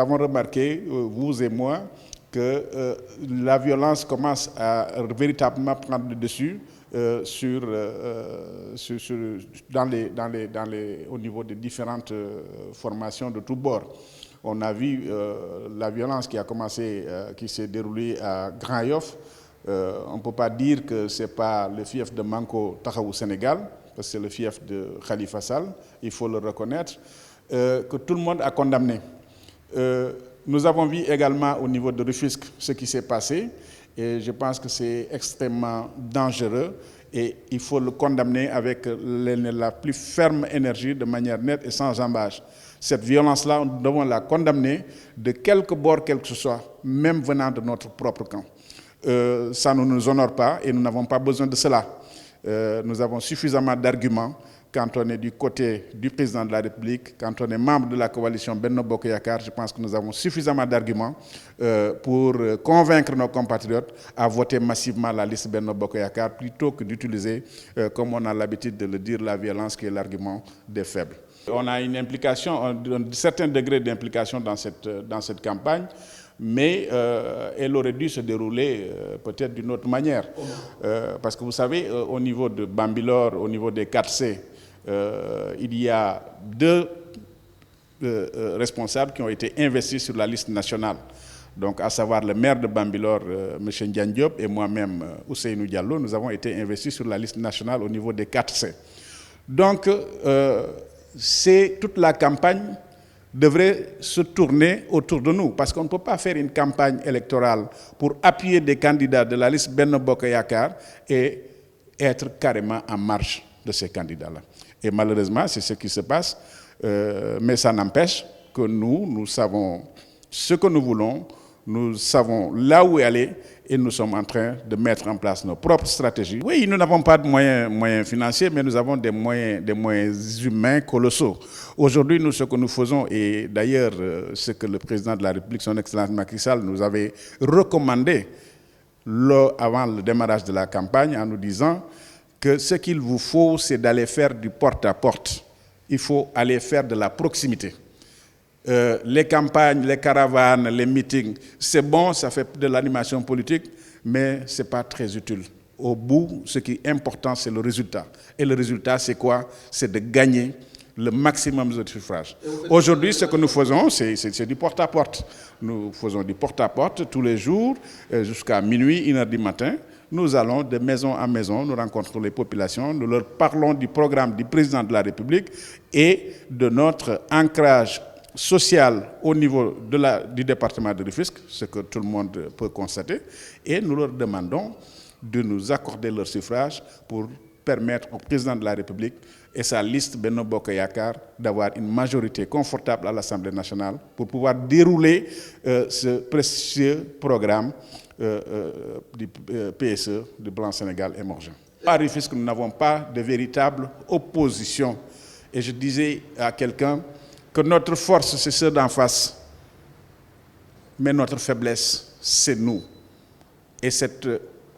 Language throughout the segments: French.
avons remarqué, vous et moi, que la violence commence à véritablement prendre le dessus au niveau des différentes formations de tous bords. On a vu la violence qui a commencé, qui s'est déroulée à Grand Yoff. On ne peut pas dire que ce n'est pas le fief de Manko Taxawu Sénégal, parce que c'est le fief de Khalifa Sall, il faut le reconnaître, que tout le monde a condamné. Nous avons vu également au niveau de Rufisque ce qui s'est passé, et je pense que c'est extrêmement dangereux, et il faut le condamner avec la plus ferme énergie, de manière nette et sans embâche. Cette violence-là, nous devons la condamner de quelque bord quel que ce soit, même venant de notre propre camp. Ça ne nous honore pas et nous n'avons pas besoin de cela. Nous avons suffisamment d'arguments quand on est du côté du président de la République, quand on est membre de la coalition Benno Bokk Yakaar. Je pense que nous avons suffisamment d'arguments pour convaincre nos compatriotes à voter massivement la liste Benno Bokk Yakaar plutôt que d'utiliser, comme on a l'habitude de le dire, la violence qui est l'argument des faibles. On a une implication, un certain degré d'implication dans cette campagne, mais elle aurait dû se dérouler peut-être d'une autre manière. Parce que vous savez, au niveau de Bambilor, au niveau des 4C, il y a deux responsables qui ont été investis sur la liste nationale. Donc, à savoir le maire de Bambilor, M. Ndiagne Diop, et moi-même, Ousseynou Diallo, nous avons été investis sur la liste nationale au niveau des 4C. Donc, toute la campagne devrait se tourner autour de nous, parce qu'on ne peut pas faire une campagne électorale pour appuyer des candidats de la liste Benno Bokk Yakaar et être carrément en marge de ces candidats-là. Et malheureusement, c'est ce qui se passe, mais ça n'empêche que nous savons ce que nous voulons, nous savons là où aller, et nous sommes en train de mettre en place nos propres stratégies. Oui, nous n'avons pas de moyens financiers, mais nous avons des moyens humains colossaux. Aujourd'hui, nous, ce que nous faisons, et d'ailleurs, ce que le président de la République, son Excellence Macky Sall, nous avait recommandé avant le démarrage de la campagne, en nous disant que ce qu'il vous faut, c'est d'aller faire du porte-à-porte. Il faut aller faire de la proximité. Les campagnes, les caravanes, les meetings, c'est bon, ça fait de l'animation politique, mais ce n'est pas très utile. Au bout, ce qui est important, c'est le résultat. Et le résultat, c'est quoi? C'est de gagner le maximum de suffrages. Aujourd'hui, ce que nous faisons, c'est du porte-à-porte. Nous faisons du porte-à-porte tous les jours, jusqu'à minuit, 1h du matin. Nous allons de maison en maison, nous rencontrons les populations, nous leur parlons du programme du président de la République et de notre ancrage social au niveau du département de Rufisque, ce que tout le monde peut constater, et nous leur demandons de nous accorder leur suffrage pour permettre au président de la République et sa liste Benno Bokk Yakaar d'avoir une majorité confortable à l'Assemblée nationale pour pouvoir dérouler ce précieux programme du PSE, du Plan Sénégal émergent. À Rufisque, nous n'avons pas de véritable opposition. Et je disais à quelqu'un que notre force, c'est ceux d'en face, mais notre faiblesse, c'est nous. Et cette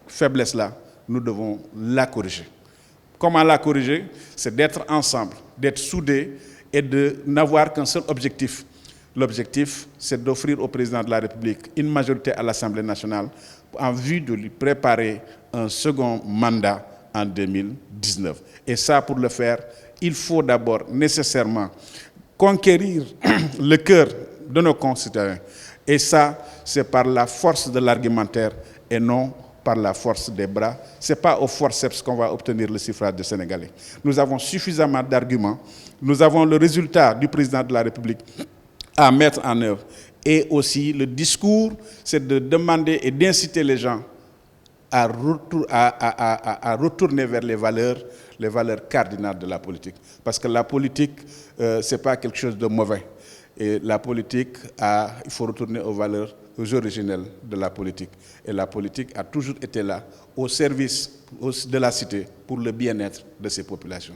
faiblesse-là, nous devons la corriger. Comment la corriger? C'est d'être ensemble, d'être soudés et de n'avoir qu'un seul objectif. L'objectif, c'est d'offrir au président de la République une majorité à l'Assemblée nationale en vue de lui préparer un second mandat en 2019. Et ça, pour le faire, il faut d'abord nécessairement conquérir le cœur de nos concitoyens. Et ça, c'est par la force de l'argumentaire et non par la force des bras. Ce n'est pas au forceps qu'on va obtenir le suffrage des Sénégalais. Nous avons suffisamment d'arguments. Nous avons le résultat du président de la République à mettre en œuvre. Et aussi, le discours, c'est de demander et d'inciter les gens à retourner vers les valeurs cardinales de la politique. Parce que la politique, ce n'est pas quelque chose de mauvais. Et la politique, il faut retourner aux valeurs originelles de la politique. Et la politique a toujours été là, au service de la cité, pour le bien-être de ses populations.